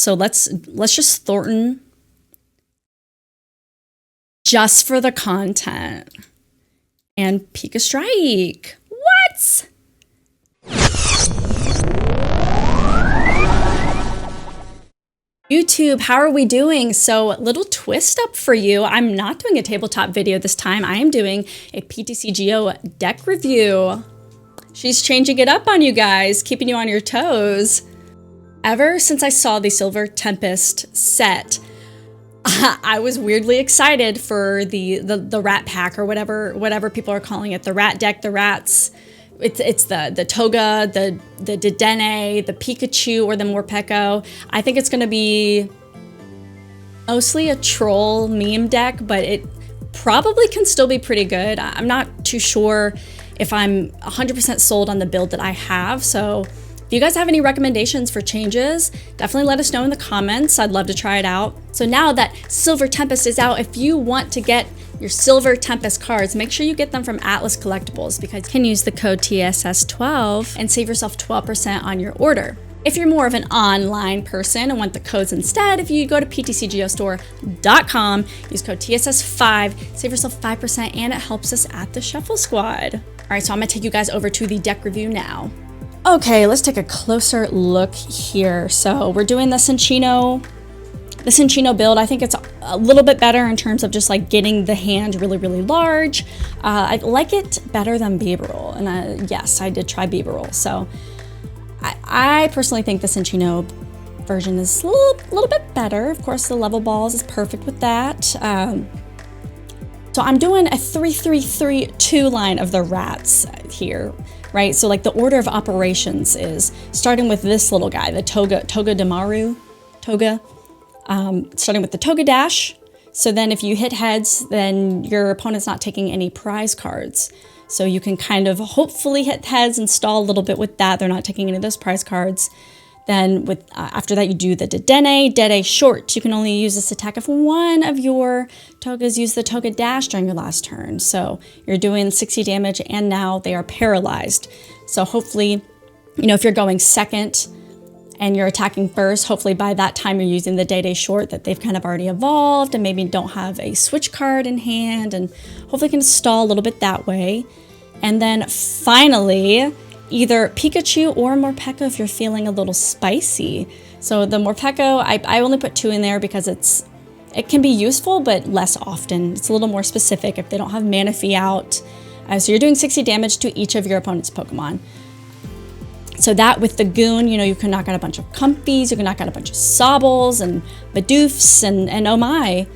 So let's just Thorton just for the content. And Pika Strike. What? YouTube, how are we doing? So little twist up for you. I'm not doing a tabletop video this time. I am doing a PTCGO deck review. She's changing it up on you guys, keeping you on your toes. Ever since I saw the Silver Tempest set, I was weirdly excited for the rat pack, or whatever people are calling it, the rat deck, the rats. It's the Toga, the Dedenne, the Pikachu, or the Morpeko. I think it's going to be mostly a troll meme deck, but it probably can still be pretty good. I'm not too sure if I'm 100% sold on the build that I have. So if you guys have any recommendations for changes, definitely let us know in the comments. I'd love to try it out. So now that Silver Tempest is out, if you want to get your Silver Tempest cards, make sure you get them from Atlas Collectibles, because you can use the code TSS12 and save yourself 12% on your order. If you're more of an online person and want the codes instead, if you go to PTCGOstore.com, use code TSS5, save yourself 5%, and it helps us at the Shuffle Squad. All right, so I'm gonna take you guys over to the deck review now. Okay, let's take a closer look here. So we're doing the Cinccino build. I think it's a little bit better in terms of just like getting the hand really, really large. I like it better than Bibarel, and yes, I did try Bibarel. So I personally think the Cinccino version is a little bit better. Of course, the Level Balls is perfect with that. So I'm doing a 3-3-3-2 line of the rats here, right? So like the order of operations is starting with this little guy, the Togedemaru, starting with the Toga Dash. So then if you hit heads, then your opponent's not taking any prize cards. So you can kind of hopefully hit heads and stall a little bit with that. They're not taking any of those prize cards. Then with after that, you do the Dedenne short. You can only use this attack if one of your Togas use the Toga Dash during your last turn. So you're doing 60 damage, and now they are paralyzed. So hopefully, you know, if you're going second and you're attacking first, hopefully by that time you're using the Day short that they've kind of already evolved and maybe don't have a switch card in hand, and hopefully can stall a little bit that way. And then finally, either Pikachu or Morpeko if you're feeling a little spicy. So the Morpeko, I only put 2 in there because it can be useful, but less often. It's a little more specific if they don't have Manaphy out. So you're doing 60 damage to each of your opponent's Pokemon. So that with the Goon, you know, you can knock out a bunch of Comfies, you can knock out a bunch of Sobbles and Bidoofs and oh my.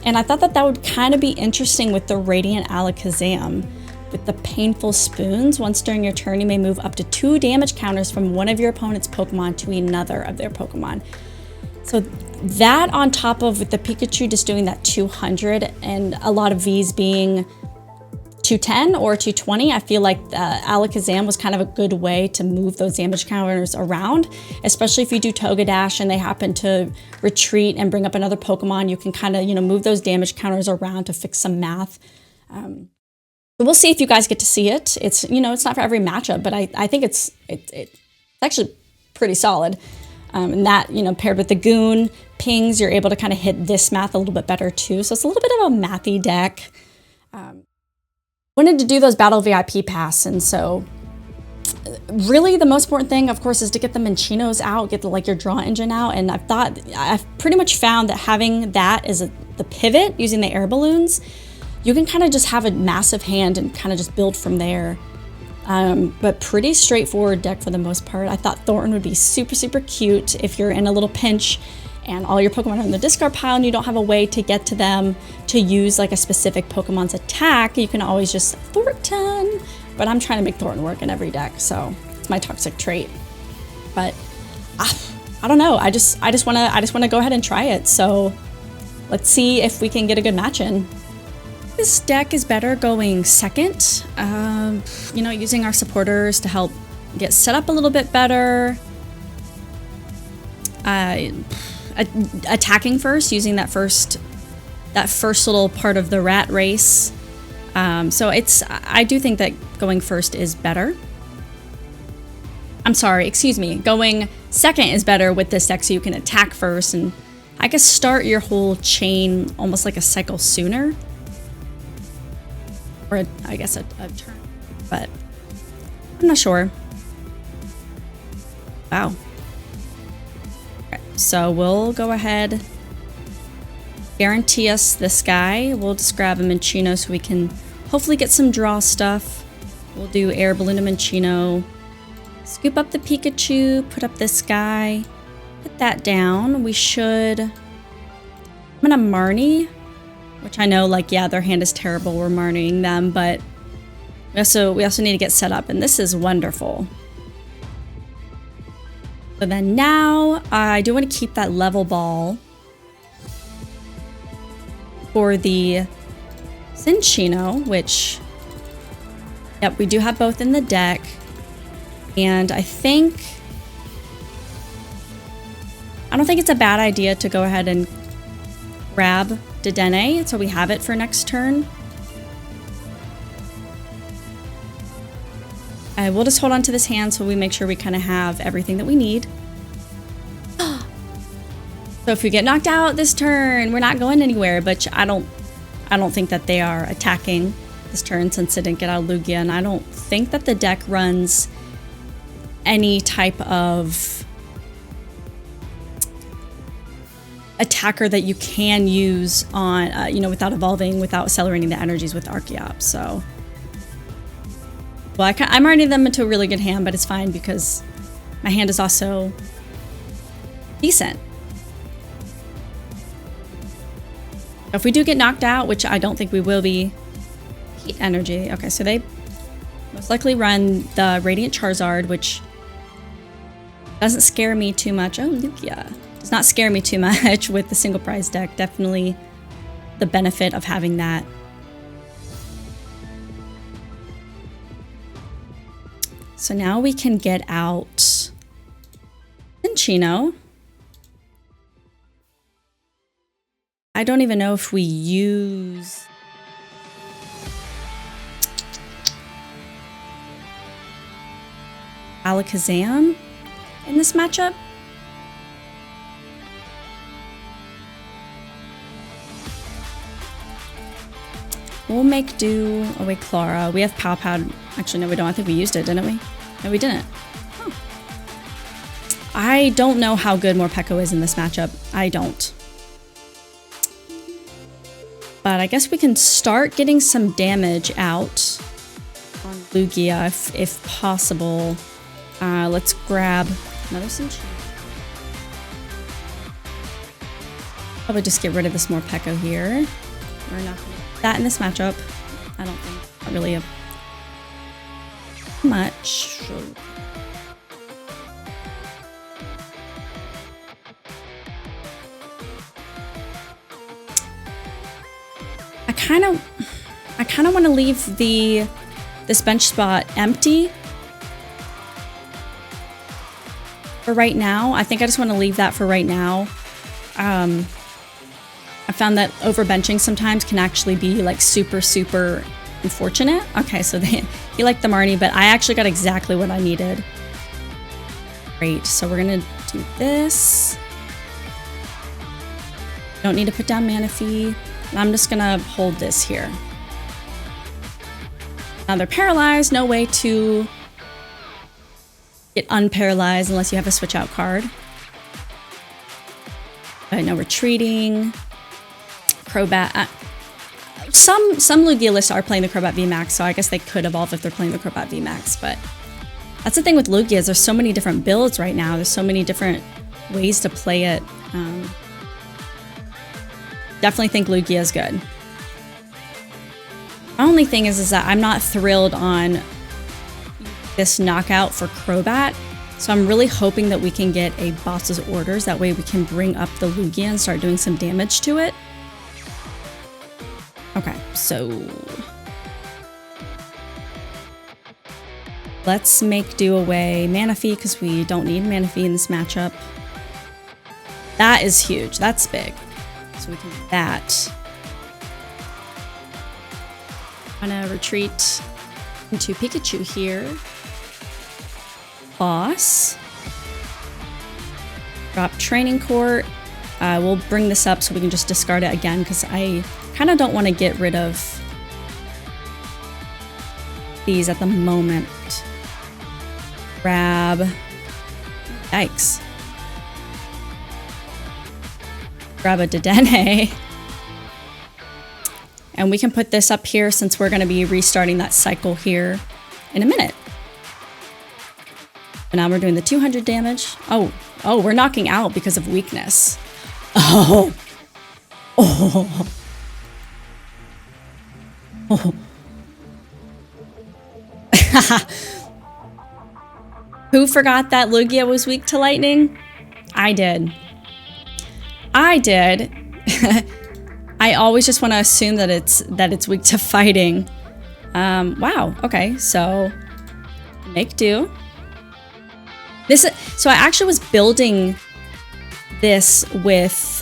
And I thought that would kind of be interesting with the Radiant Alakazam. With the Painful Spoons, once during your turn, you may move up to 2 damage counters from one of your opponent's Pokemon to another of their Pokemon. So that on top of with the Pikachu just doing that 200 and a lot of Vs being 210 or 220, I feel like the Alakazam was kind of a good way to move those damage counters around, especially if you do Toga Dash and they happen to retreat and bring up another Pokemon. You can kind of, you know, move those damage counters around to fix some math. We'll see if you guys get to see it. It's, you know, it's not for every matchup, but I think it's actually pretty solid. And that, you know, paired with the Goon pings, you're able to kind of hit this math a little bit better too. So it's a little bit of a mathy deck. Wanted to do those Battle VIP Pass, and so really the most important thing, of course, is to get the Minccinos out, get like your draw engine out. And I've pretty much found that having that as the pivot using the air balloons, you can kind of just have a massive hand and kind of just build from there. But pretty straightforward deck for the most part. I thought Thorton would be super, super cute if you're in a little pinch and all your Pokemon are in the discard pile and you don't have a way to get to them to use like a specific Pokemon's attack. You can always just Thorton. But I'm trying to make Thorton work in every deck, so it's my toxic trait. But I don't know. I just wanna go ahead and try it. So let's see if we can get a good match in. This deck is better going second, you know, using our supporters to help get set up a little bit better. Attacking first, using that first little part of the rat race. So I do think that going first is better. I'm sorry, excuse me, going second is better with this deck, so you can attack first and I guess start your whole chain almost like a cycle sooner. Or I guess a turn, but I'm not sure. Wow. Okay, so we'll go ahead, guarantee us this guy. We'll just grab a Minccino so we can hopefully get some draw stuff. We'll do Air Balloon Minccino, scoop up the Pikachu, put up this guy, put that down. We should, I'm gonna Marnie, which I know, like, yeah, their hand is terrible, we're Marnieing them, but we also need to get set up, and this is wonderful. So then now, I do want to keep that level ball for the Cinccino, which, yep, we do have both in the deck, and I don't think it's a bad idea to go ahead and grab Dedenne, so we have it for next turn. We'll just hold on to this hand so we make sure we kind of have everything that we need. So if we get knocked out this turn, we're not going anywhere, but I don't think that they are attacking this turn since it didn't get out of Lugia, and I don't think that the deck runs any type of attacker that you can use on, you know, without evolving, without accelerating the energies with Archeops. So, well, I'm running them into a really good hand, but it's fine because my hand is also decent. If we do get knocked out, which I don't think we will be, heat energy. Okay, so they most likely run the Radiant Charizard, which doesn't scare me too much. Oh, Lugia. Does not scare me too much with the single prize deck. Definitely the benefit of having that. So now we can get out Cinccino. I don't even know if we use Alakazam in this matchup. We'll make do. Oh wait, Klara. We have Pal Pad. Actually, no, we don't. I think we used it, didn't we? No, we didn't. Oh. I don't know how good Morpeko is in this matchup. I don't. But I guess we can start getting some damage out on Lugia if possible. Let's grab another Cinccino. Probably just get rid of this Morpeko here. We're not gonna do that in this matchup. I don't think. Not really much. I kind of want to leave this bench spot empty for right now. I think I just want to leave that for right now. I found that overbenching sometimes can actually be like super unfortunate. Okay, so he liked the Marnie, but I actually got exactly what I needed. Great, so we're gonna do this. Don't need to put down Manaphy. I'm just gonna hold this here. Now they're paralyzed, no way to get unparalyzed unless you have a switch out card. Alright, now retreating. Crobat. Some Lugia lists are playing the Crobat VMAX, so I guess they could evolve if they're playing the Crobat VMAX, but that's the thing with Lugia is there's so many different builds right now. There's so many different ways to play it. Definitely think Lugia is good. The only thing is that I'm not thrilled on this knockout for Crobat, so I'm really hoping that we can get a boss's orders. That way we can bring up the Lugia and start doing some damage to it. Okay, so let's make do away Manaphy because we don't need Manaphy in this matchup. That is huge. That's big. So we can do that. I'm gonna retreat into Pikachu here. Boss. Drop Training Court. We'll bring this up so we can just discard it again because I kind of don't want to get rid of these at the moment. Grab. Yikes. Grab a Dedenne. And we can put this up here since we're going to be restarting that cycle here in a minute. And now we're doing the 200 damage. Oh, we're knocking out because of weakness. Oh. Who forgot that Lugia was weak to lightning? I did. I always just want to assume that it's weak to fighting. Wow. Okay. So make do. So I actually was building this with.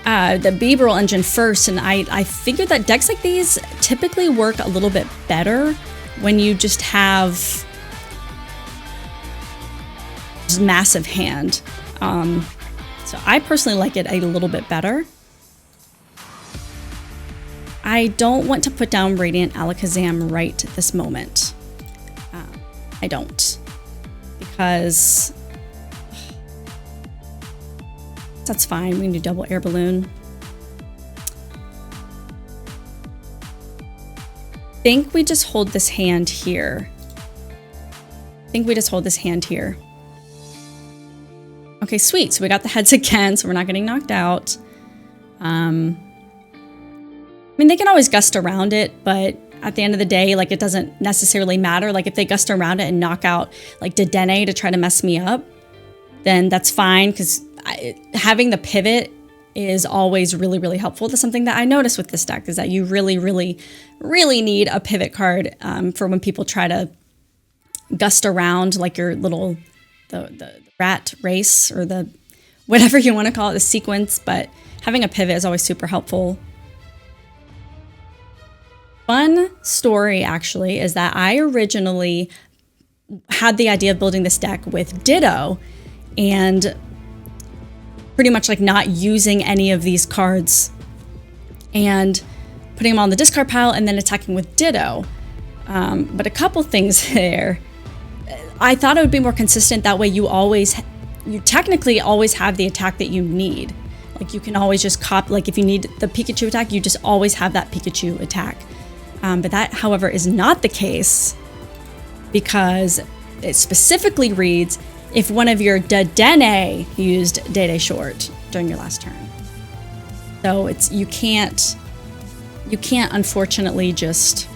The Beeberal engine first, and I figured that decks like these typically work a little bit better when you just have just massive hand. So I personally like it a little bit better. I don't want to put down Radiant Alakazam right this moment. I don't. Because that's fine. We can do double Air Balloon. I think we just hold this hand here. Okay, sweet. So we got the heads again, so we're not getting knocked out. I mean, they can always gust around it, but at the end of the day, like, it doesn't necessarily matter. Like, if they gust around it and knock out, like, Dedenne to try to mess me up, then that's fine, because having the pivot is always really, really helpful. That's something that I noticed with this deck, is that you really, really, really need a pivot card for when people try to gust around, like your little, the rat race, or the, whatever you want to call it, the sequence, but having a pivot is always super helpful. Fun story, actually, is that I originally had the idea of building this deck with Ditto, and pretty much like not using any of these cards and putting them on the discard pile and then attacking with Ditto. But a couple things there. I thought it would be more consistent. That way you technically always have the attack that you need. Like, you can always just copy, like if you need the Pikachu attack, you just always have that Pikachu attack. But that, however, is not the case, because it specifically reads if one of your Dedenne used Dede Short during your last turn. So you can't unfortunately just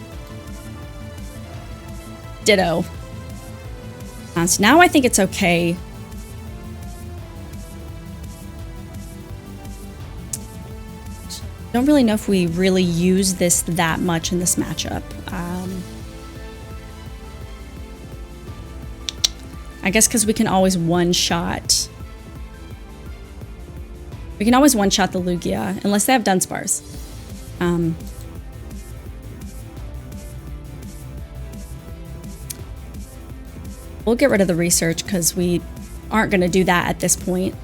Ditto. So now I think it's okay. Don't really know if we really use this that much in this matchup. I guess because we can always one-shot. We can always one-shot the Lugia, unless they have Dunsparce. We'll get rid of the research because we aren't going to do that at this point.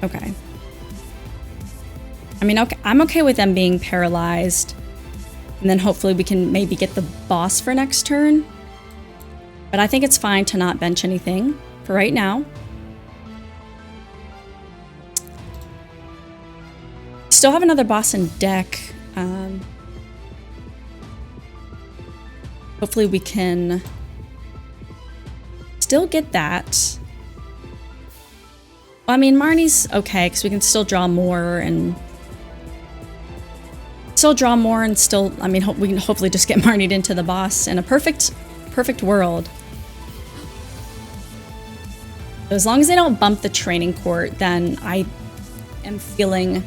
Okay. I mean, okay, I'm okay with them being paralyzed. And then hopefully we can maybe get the boss for next turn. But I think it's fine to not bench anything for right now. Still have another boss in deck. Hopefully we can still get that. Well, I mean, Marnie's okay, because we can still draw more and still, I mean, we can hopefully just get Marnied into the boss in a perfect world. So as long as they don't bump the Training Court, then I am feeling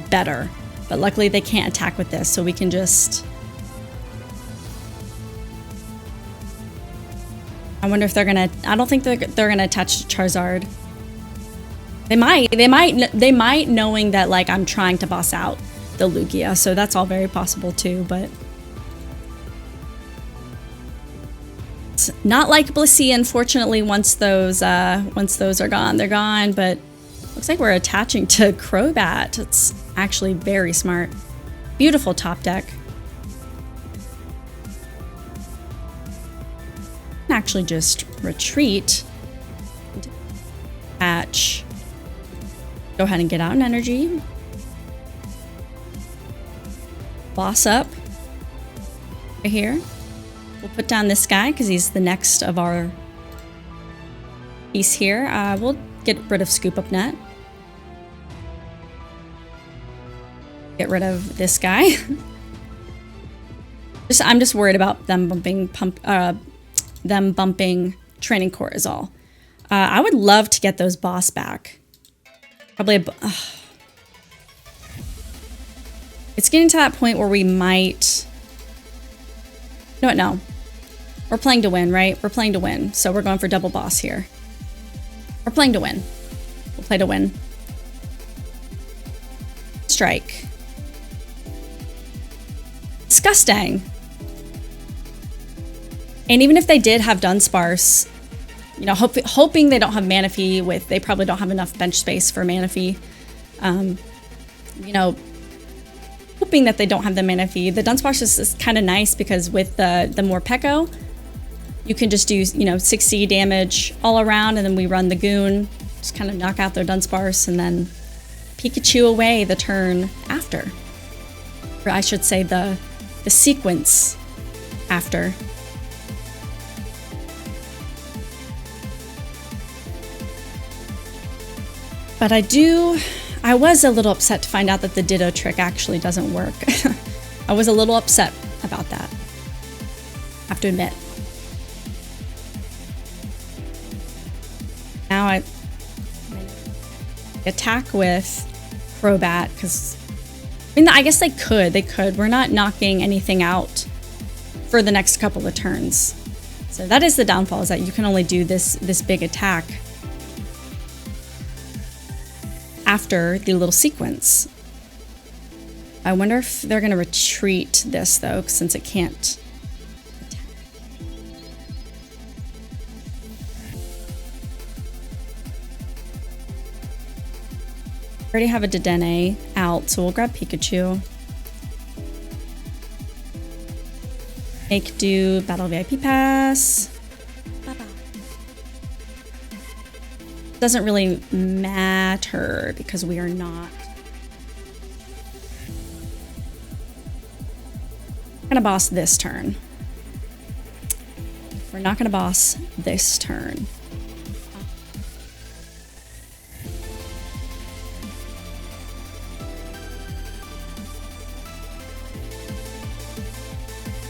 better. But luckily they can't attack with this, so we can just... I wonder if they're gonna... I don't think they're gonna attach Charizard. They might, knowing that, like, I'm trying to boss out the Lugia, so that's all very possible too, but It's not like Blissey, unfortunately, once those are gone, they're gone, but looks like we're attaching to Crobat. It's actually very smart. Beautiful top deck. Actually just retreat. Attach. Go ahead and get out an energy. Boss up. Right here. We'll put down this guy because he's the next of our piece here. We'll get rid of Scoop Up Net. Get rid of this guy. I'm just worried about them bumping Training Court is all. I would love to get those boss back. Probably it's getting to that point where we might... No. We're playing to win, right? We're playing to win. So we're going for double boss here. We're playing to win. We'll play to win. Strike. Disgusting. And even if they did have Dunsparce, you know, hoping they don't have Manaphy with, they probably don't have enough bench space for Manaphy. You know, hoping that they don't have the Manaphy. The Dunsparce is kind of nice because with the Morpeko, you can just do, you know, 60 damage all around, and then we run the Goon, just kind of knock out their Dunsparce, and then Pikachu away the turn after. Or I should say the sequence after. But I was a little upset to find out that the Ditto trick actually doesn't work. I was a little upset about that. I have to admit. Now I attack with Crobat because, I mean, I guess they could. We're not knocking anything out for the next couple of turns. So that is the downfall, is that you can only do this big attack after the little sequence. I wonder if they're going to retreat this, though, since it can't attack. I already have a Dedenne out, so we'll grab Pikachu. Make do Battle VIP Pass. Doesn't really matter because we are not gonna boss this turn. We're not gonna boss this turn.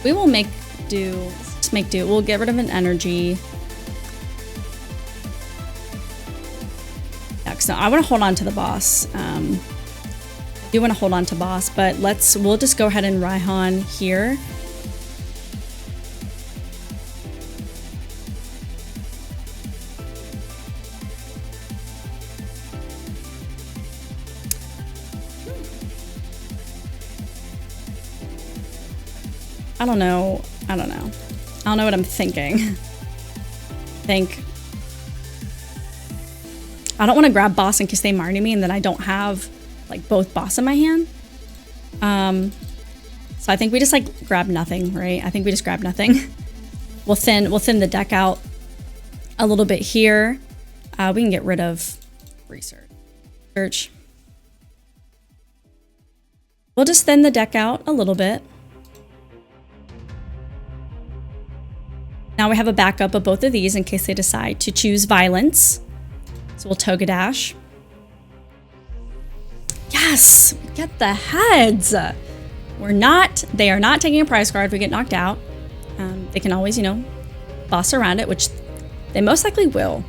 We will make do. Just make do. We'll get rid of an energy. So I want to hold on to the boss. I do want to hold on to boss, but we'll just go ahead and Raihan here. I don't know what I'm thinking. I don't want to grab boss in case they Marnie me and then I don't have like both boss in my hand. So I think we just like grab nothing, right? I think we just grab nothing. We'll thin the deck out a little bit here. We can get rid of research. We'll just thin the deck out a little bit. Now we have a backup of both of these in case they decide to choose violence. So we'll Togedash. Yes! We get the heads! They are not taking a prize card if we get knocked out. They can always, you know, boss around it, which they most likely will.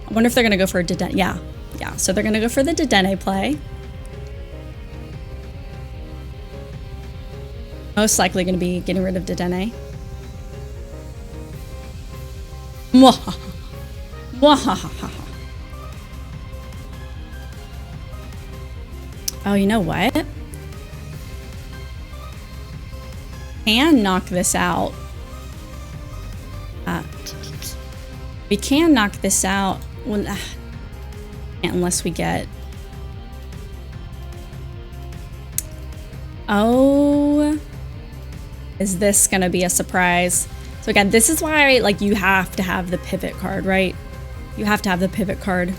I wonder if they're gonna go for a Dedenne. Yeah, so they're gonna go for the Dedenne play. Most likely gonna be getting rid of Dedenne. Mwahaha. Mwahaha. Oh, you know what? Can knock this out. We can knock this out. Well, unless we get... Oh, is this gonna be a surprise? So again, this is why, like, you have to have the pivot card, right? You have to have the pivot card.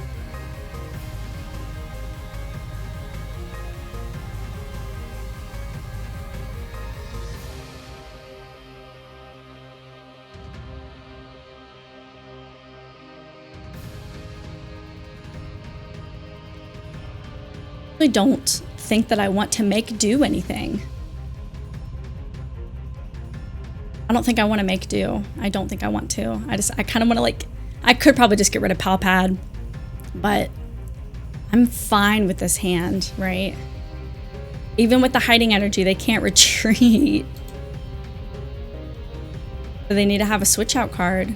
I don't think that I want to make do anything. I don't think I want to make do. I don't think I want to. I kind of want to, like, I could probably just get rid of Pal Pad, but I'm fine with this hand, right? Even with the hiding energy, they can't retreat. So they need to have a switch out card.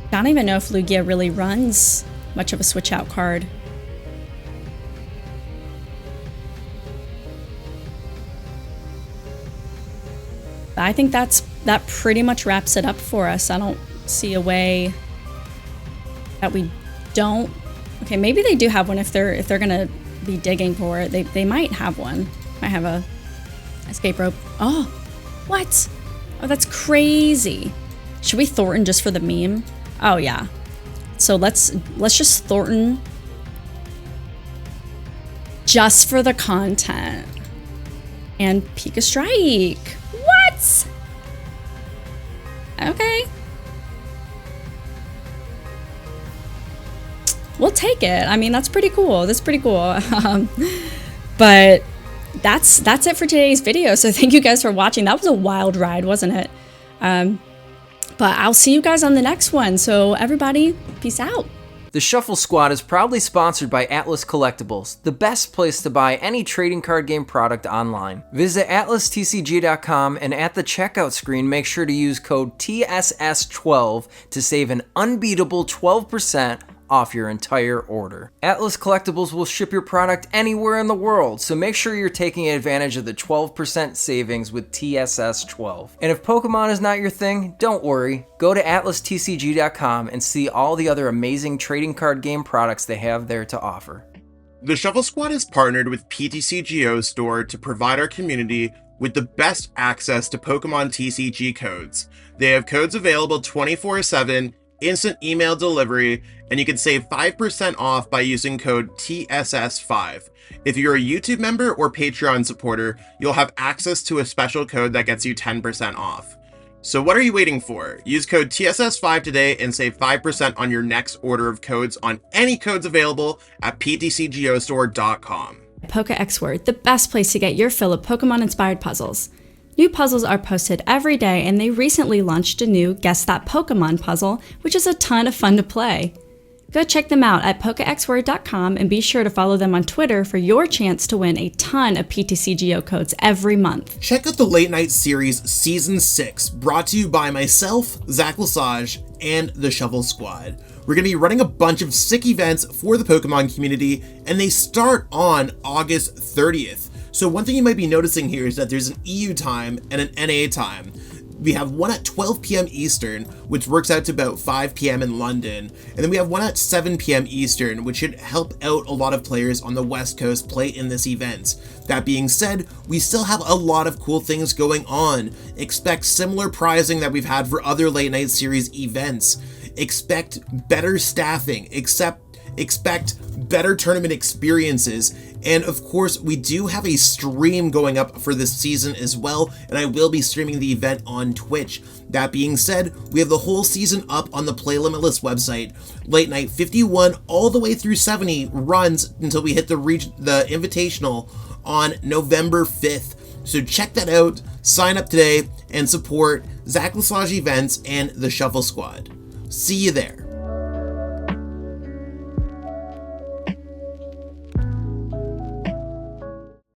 I don't even know if Lugia really runs much of a switch out card. I think that pretty much wraps it up for us. I don't see a way that we don't. Okay, maybe they do have one if they're gonna be digging for it. They might have one. Might have a escape rope. Oh, what? Oh, that's crazy. Should we Thorton just for the meme? Oh yeah. So let's just Thorton just for the content. And Pika Strike. What? Okay. We'll take it. I mean, that's pretty cool. That's pretty cool. But that's it for today's video. So thank you guys for watching. That was a wild ride, wasn't it? But I'll see you guys on the next one. So everybody, peace out. The Shuffle Squad is proudly sponsored by Atlas Collectibles, the best place to buy any trading card game product online. Visit atlastcg.com and at the checkout screen, make sure to use code TSS12 to save an unbeatable 12% off your entire order. Atlas Collectibles will ship your product anywhere in the world, so make sure you're taking advantage of the 12% savings with TSS12. And if Pokemon is not your thing, don't worry. Go to atlastcg.com and see all the other amazing trading card game products they have there to offer. The Shuffle Squad is partnered with PTCGO Store to provide our community with the best access to Pokemon TCG codes. They have codes available 24/7, instant email delivery, and you can save 5% off by using code TSS5. If you're a YouTube member or Patreon supporter, you'll have access to a special code that gets you 10% off. So what are you waiting for? Use code TSS5 today and save 5% on your next order of codes on any codes available at PTCGOstore.com. Pokéx Word, the best place to get your fill of Pokemon-inspired puzzles. New puzzles are posted every day, and they recently launched a new Guess That Pokemon puzzle, which is a ton of fun to play. Go check them out at PokéXWord.com and be sure to follow them on Twitter for your chance to win a ton of PTCGO codes every month. Check out the Late Night Series Season 6, brought to you by myself, Zach Lesage, and the Shuffle Squad. We're going to be running a bunch of sick events for the Pokemon community, and they start on August 30th. So one thing you might be noticing here is that there's an EU time and an NA time. We have one at 12 p.m. Eastern, which works out to about 5 p.m. in London, and then we have one at 7 p.m. Eastern, which should help out a lot of players on the West Coast play in this event. That being said, we still have a lot of cool things going on. Expect similar prizing that we've had for other Late Night Series events. Expect better staffing, expect better tournament experiences, and of course we do have a stream going up for this season as well, and I will be streaming the event on Twitch. That being said, we have the whole season up on the Play Limitless website. Late Night 51 all the way through 70 runs until we hit the Invitational on November 5th. So check that out, sign up today, and support Zach Lesage Events and the Shuffle Squad. See you there.